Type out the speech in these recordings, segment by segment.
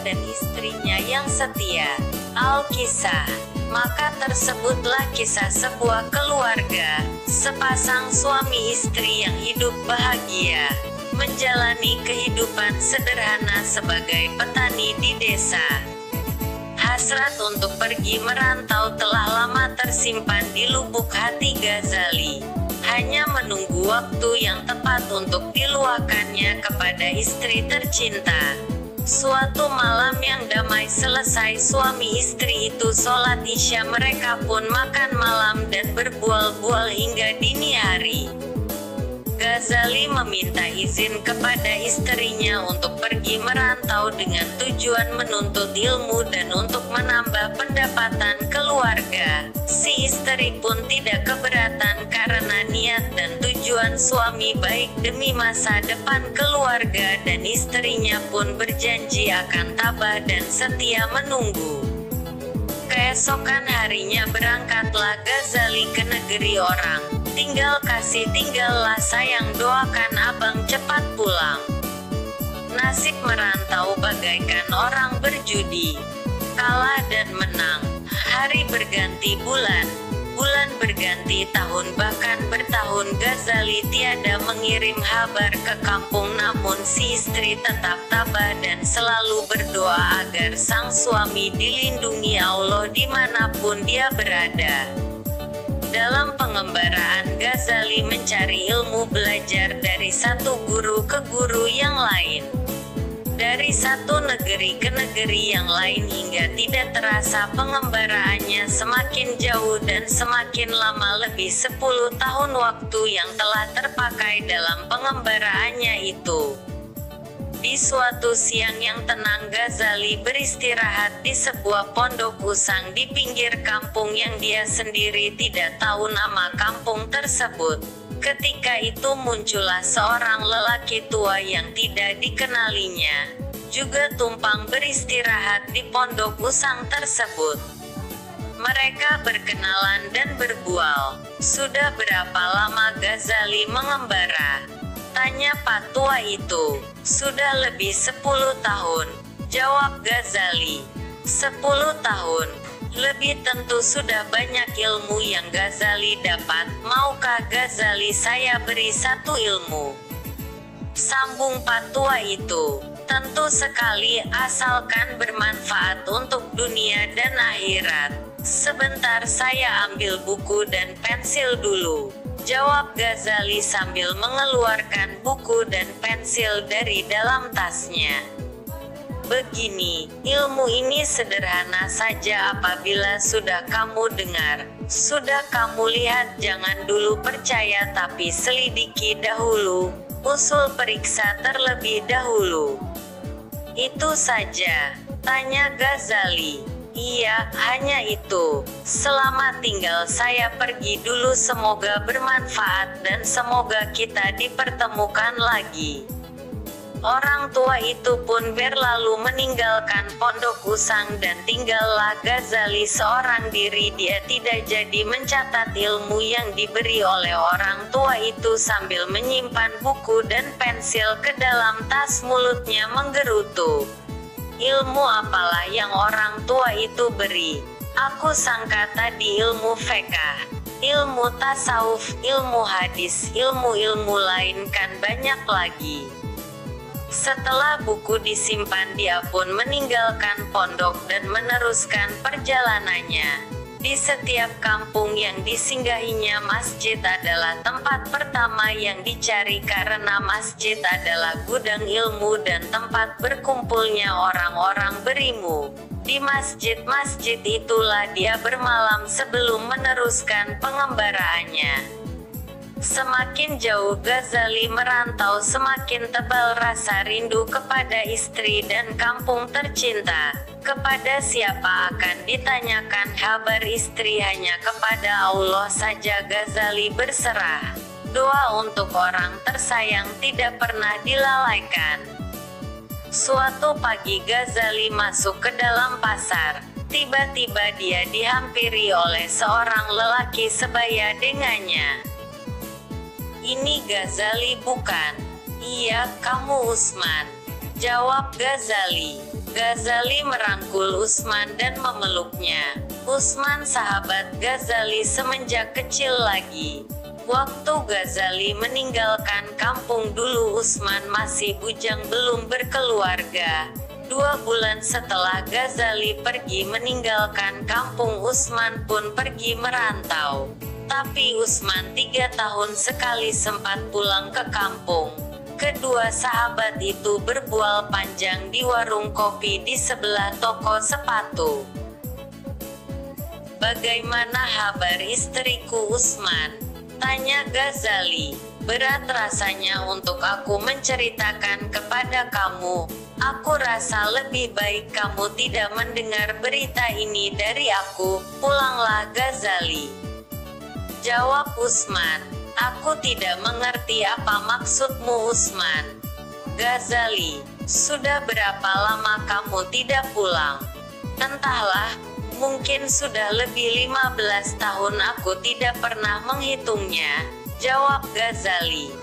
dan istrinya yang setia. Al-Kisah. Maka tersebutlah kisah sebuah keluarga, sepasang suami istri yang hidup bahagia, menjalani kehidupan sederhana sebagai petani di desa. Hasrat untuk pergi merantau telah lama tersimpan di lubuk hati Ghazali. Hanya menunggu waktu yang tepat untuk diluahkannya kepada istri tercinta. Suatu malam yang damai selesai suami istri itu sholat Isya, mereka pun makan malam dan berbual-bual hingga dini hari. Ghazali meminta izin kepada istrinya untuk pergi merantau dengan tujuan menuntut ilmu dan untuk menambah pendapatan keluarga. Si istri pun tidak keberatan karena niat dan tujuan suami baik demi masa depan keluarga, dan istrinya pun berjanji akan tabah dan setia menunggu. Keesokan harinya berangkatlah Ghazali ke negeri orang. Tinggal kasih, tinggallah sayang, doakan abang cepat pulang. Nasib merantau bagaikan orang berjudi, kalah dan menang. Hari berganti bulan, bulan berganti tahun, bahkan bertahun Ghazali tiada mengirim kabar ke kampung, namun si istri tetap tabah dan selalu berdoa agar sang suami dilindungi Allah dimanapun dia berada. Dalam pengembaraan, Ghazali mencari ilmu, belajar dari satu guru ke guru yang lain, dari satu negeri ke negeri yang lain, hingga tidak terasa pengembaraannya semakin jauh dan semakin lama. Lebih 10 tahun waktu yang telah terpakai dalam pengembaraannya itu. Di suatu siang yang tenang, Ghazali beristirahat di sebuah pondok usang di pinggir kampung yang dia sendiri tidak tahu nama kampung tersebut. Ketika itu muncullah seorang lelaki tua yang tidak dikenalinya, juga tumpang beristirahat di pondok usang tersebut. Mereka berkenalan dan berbual. Sudah berapa lama Ghazali mengembara? Tanya Pak tua itu. Sudah lebih 10 tahun, jawab Ghazali. 10 tahun, lebih tentu sudah banyak ilmu yang Ghazali dapat. Maukah Ghazali saya beri satu ilmu? Sambung Pak tua itu. Tentu sekali, asalkan bermanfaat untuk dunia dan akhirat. Sebentar saya ambil buku dan pensil dulu, jawab Ghazali sambil mengeluarkan buku dan pensil dari dalam tasnya. Begini, ilmu ini sederhana saja. Apabila sudah kamu dengar, sudah kamu lihat, jangan dulu percaya tapi selidiki dahulu, usul periksa terlebih dahulu. Itu saja, tanya Ghazali. Iya, hanya itu. Selamat tinggal, saya pergi dulu, semoga bermanfaat dan semoga kita dipertemukan lagi. Orang tua itu pun berlalu meninggalkan pondok usang dan tinggallah Ghazali seorang diri. Dia tidak jadi mencatat ilmu yang diberi oleh orang tua itu, sambil menyimpan buku dan pensil ke dalam tas, mulutnya menggerutu. Ilmu apalah yang orang tua itu beri? Aku sangka tadi ilmu fikih, ilmu tasawuf, ilmu hadis, ilmu-ilmu lain kan banyak lagi. Setelah buku disimpan, dia pun meninggalkan pondok dan meneruskan perjalanannya. Di setiap kampung yang disinggahinya, masjid adalah tempat pertama yang dicari karena masjid adalah gudang ilmu dan tempat berkumpulnya orang-orang berilmu. Di masjid-masjid itulah dia bermalam sebelum meneruskan pengembaraannya. Semakin jauh Ghazali merantau, semakin tebal rasa rindu kepada istri dan kampung tercinta. Kepada siapa akan ditanyakan kabar istri? Hanya kepada Allah saja Ghazali berserah. Doa untuk orang tersayang tidak pernah dilalaikan. Suatu pagi Ghazali masuk ke dalam pasar. Tiba-tiba dia dihampiri oleh seorang lelaki sebaya dengannya. Ini Ghazali bukan? Iya, kamu Usman, Jawab Ghazali. Ghazali merangkul Usman dan memeluknya. Usman sahabat Ghazali semenjak kecil lagi. Waktu Ghazali meninggalkan kampung dulu Usman masih bujang belum berkeluarga. 2 bulan setelah Ghazali pergi meninggalkan kampung Usman pun pergi merantau. Tapi Usman 3 tahun sekali sempat pulang ke kampung. Kedua sahabat itu berbual panjang di warung kopi di sebelah toko sepatu. "Bagaimana kabar istriku Usman?" tanya Ghazali. "Berat rasanya untuk aku menceritakan kepada kamu. Aku rasa lebih baik kamu tidak mendengar berita ini dari aku." "Pulanglah Ghazali," jawab Usman. "Aku tidak mengerti apa maksudmu Usman." Ghazali, "Sudah berapa lama kamu tidak pulang?" "Entahlah, mungkin sudah lebih 15 tahun aku tidak pernah menghitungnya," jawab Ghazali.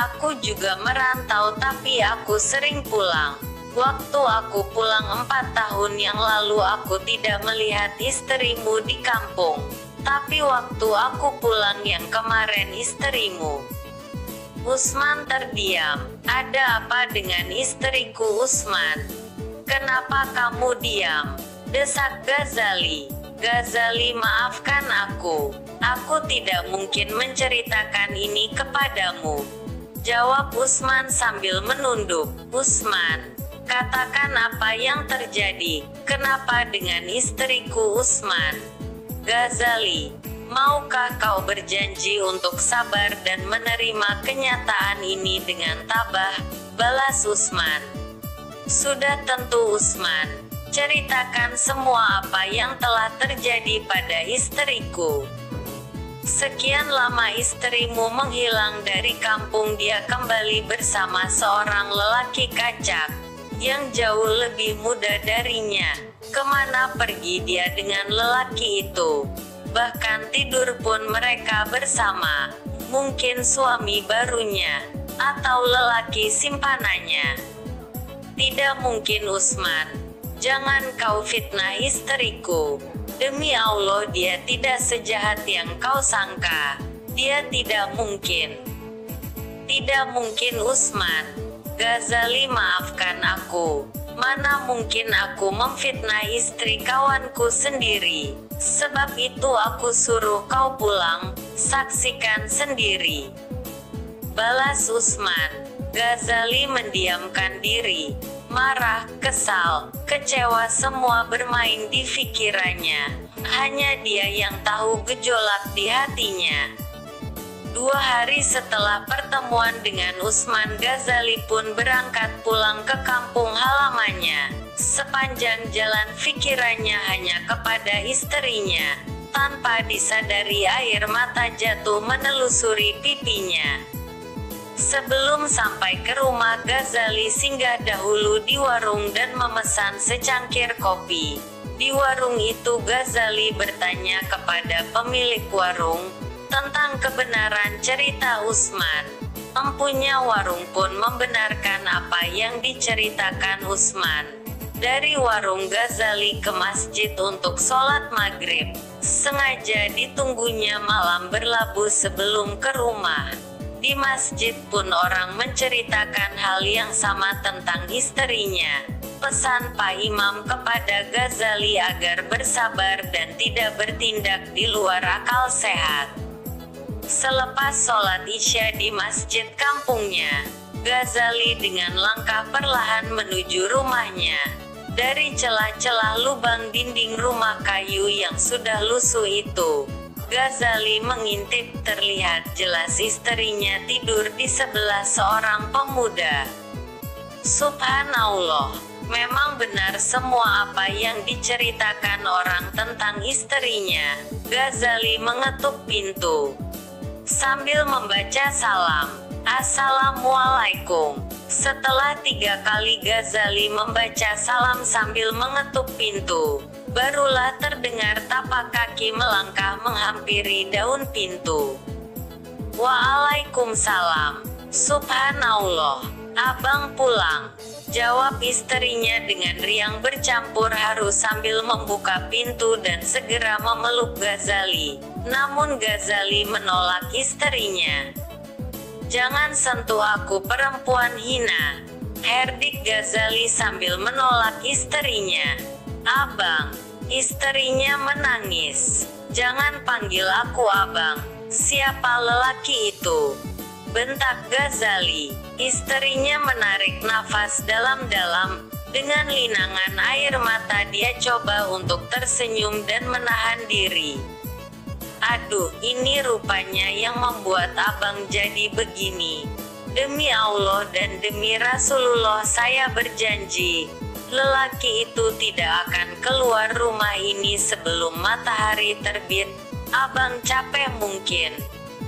"Aku juga merantau tapi aku sering pulang. Waktu aku pulang 4 tahun yang lalu aku tidak melihat istrimu di kampung. Tapi waktu aku pulang yang kemarin istrimu." Usman terdiam. "Ada apa dengan istriku Usman? Kenapa kamu diam?" desak Ghazali. "Ghazali, maafkan aku. Aku tidak mungkin menceritakan ini kepadamu," jawab Usman sambil menunduk. "Usman, katakan apa yang terjadi. Kenapa dengan istriku Usman?" Ghazali, "Maukah kau berjanji untuk sabar dan menerima kenyataan ini dengan tabah?" balas Usman. "Sudah tentu Usman. Ceritakan semua apa yang telah terjadi pada istriku. Sekian lama istrimu menghilang dari kampung, dia kembali bersama seorang lelaki kacak, yang jauh lebih muda darinya. Kemana pergi dia dengan lelaki itu? Bahkan tidur pun mereka bersama. Mungkin suami barunya, atau lelaki simpanannya." "Tidak mungkin Usman. Jangan kau fitnah istriku. Demi Allah dia tidak sejahat yang kau sangka. Dia tidak mungkin." "Tidak mungkin Usman. Ghazali, maafkan aku. Mana mungkin aku memfitnah istri kawanku sendiri. Sebab itu aku suruh kau pulang, saksikan sendiri," balas Usman. Ghazali mendiamkan diri. Marah, kesal, kecewa semua bermain di pikirannya. Hanya dia yang tahu gejolak di hatinya. 2 hari setelah pertemuan dengan Usman, Ghazali pun berangkat pulang ke kampung halamannya. Sepanjang jalan pikirannya hanya kepada istrinya. Tanpa disadari air mata jatuh menelusuri pipinya. Sebelum sampai ke rumah, Ghazali singgah dahulu di warung dan memesan secangkir kopi. Di warung itu Ghazali bertanya kepada pemilik warung tentang kebenaran cerita Usman. Empunya warung pun membenarkan apa yang diceritakan Usman. Dari warung Ghazali ke masjid untuk sholat maghrib. Sengaja ditunggunya malam berlabuh sebelum ke rumah. Di masjid pun orang menceritakan hal yang sama tentang istrinya. Pesan Pak Imam kepada Ghazali agar bersabar dan tidak bertindak di luar akal sehat. Selepas sholat Isya di masjid kampungnya, Ghazali dengan langkah perlahan menuju rumahnya. Dari celah-celah lubang dinding rumah kayu yang sudah lusuh itu, Ghazali mengintip, terlihat jelas istrinya tidur di sebelah seorang pemuda. Subhanallah, memang benar semua apa yang diceritakan orang tentang istrinya. Ghazali mengetuk pintu sambil membaca salam, "Assalamualaikum." Setelah 3 kali Ghazali membaca salam sambil mengetuk pintu, barulah terdengar tapak kaki melangkah menghampiri daun pintu. "Waalaikumsalam. Subhanallah, abang pulang." Jawab istrinya dengan riang bercampur haru sambil membuka pintu dan segera memeluk Ghazali. Namun Ghazali menolak istrinya. "Jangan sentuh aku, perempuan hina," herdik Ghazali sambil menolak istrinya. "Abang," istrinya menangis. "Jangan panggil aku abang. Siapa lelaki itu?" bentak Ghazali. Istrinya menarik nafas dalam-dalam. Dengan linangan air mata dia coba untuk tersenyum dan menahan diri. "Aduh, ini rupanya yang membuat abang jadi begini. Demi Allah dan demi Rasulullah saya berjanji, lelaki itu tidak akan keluar rumah ini sebelum matahari terbit. Abang capek mungkin.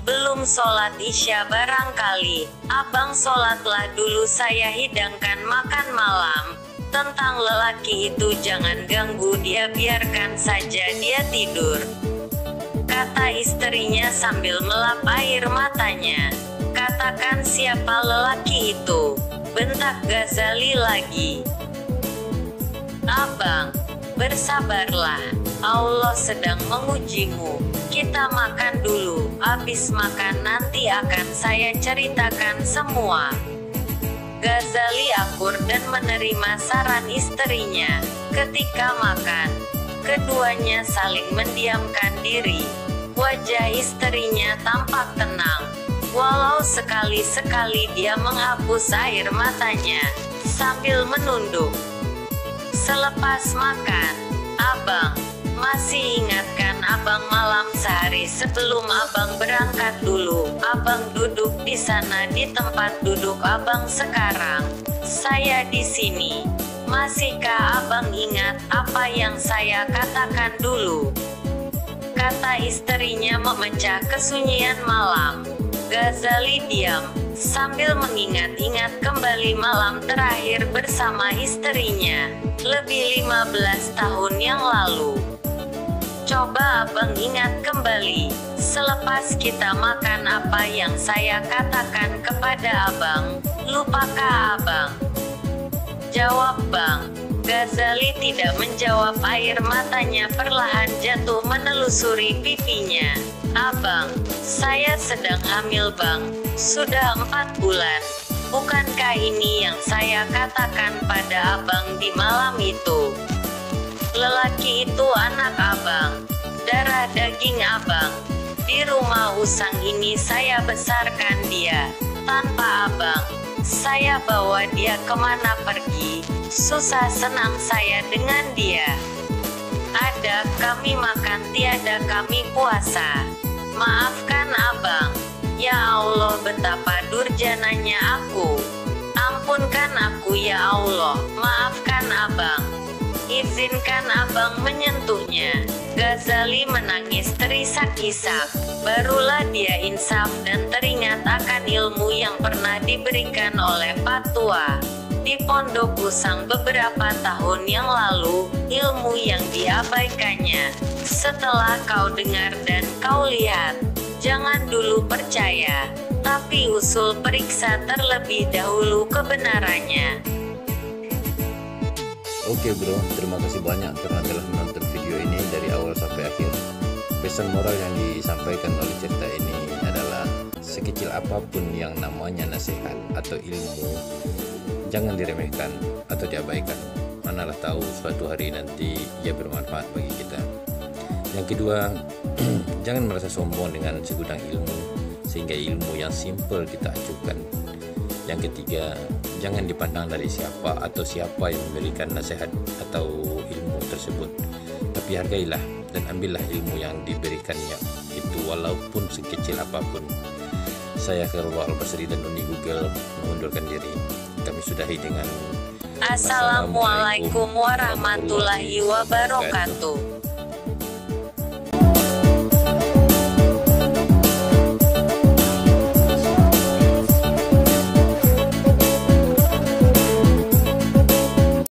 Belum sholat isya barangkali. Abang sholatlah dulu, saya hidangkan makan malam. Tentang lelaki itu jangan ganggu dia, biarkan saja dia tidur," kata istrinya sambil melap air matanya. "Katakan siapa lelaki itu," bentak Ghazali lagi. "Abang, bersabarlah. Allah sedang mengujimu. Kita makan dulu, habis makan nanti akan saya ceritakan semua." Ghazali akur dan menerima saran istrinya. Ketika makan, keduanya saling mendiamkan diri. Wajah istrinya tampak tenang, walau sekali-sekali dia menghapus air matanya, sambil menunduk. Selepas makan, "Abang, masih ingatkan abang malam sehari sebelum abang berangkat dulu, abang duduk di sana di tempat duduk abang sekarang. Saya di sini. Masihkah abang ingat apa yang saya katakan dulu?" kata istrinya memecah kesunyian malam. Ghazali diam, sambil mengingat-ingat kembali malam terakhir bersama istrinya, lebih 15 tahun yang lalu. "Coba abang ingat kembali, selepas kita makan apa yang saya katakan kepada abang, lupakah abang?" "Jawab bang." Ghazali tidak menjawab, air matanya perlahan jatuh menelusuri pipinya. "Abang, saya sedang hamil bang, sudah 4 bulan. Bukankah ini yang saya katakan pada abang di malam itu? Lelaki itu anak abang, darah daging abang. Di rumah usang ini saya besarkan dia, tanpa abang. Saya bawa dia kemana pergi, susah senang saya dengan dia. Ada kami makan, tiada kami puasa. Maafkan abang. Ya Allah, betapa durjananya aku. Ampunkan aku ya Allah, maafkan abang. Izinkan abang menyentuhnya." Ghazali menangis terisak-isak. Barulah dia insaf dan teringat akan ilmu yang pernah diberikan oleh Patua di Pondok Usang beberapa tahun yang lalu, ilmu yang diabaikannya. "Setelah kau dengar dan kau lihat, jangan dulu percaya, tapi usul periksa terlebih dahulu kebenarannya." Oke bro, terima kasih banyak karena telah menonton video ini dari awal sampai akhir. Pesan moral yang disampaikan oleh cerita ini adalah sekecil apapun yang namanya nasihat atau ilmu, jangan diremehkan atau diabaikan. Manalah tahu suatu hari nanti ia bermanfaat bagi kita. Yang kedua, jangan merasa sombong dengan segudang ilmu sehingga ilmu yang simple kita acuhkan. Yang ketiga, jangan dipandang dari siapa atau siapa yang memberikan nasihat atau ilmu tersebut, tapi hargailah dan ambillah ilmu yang diberikannya itu walaupun sekecil apapun. Saya Khairullah Al-Basri dan Uni Google mengundurkan diri. Kami sudahi dengan Assalamualaikum warahmatullahi wabarakatuh.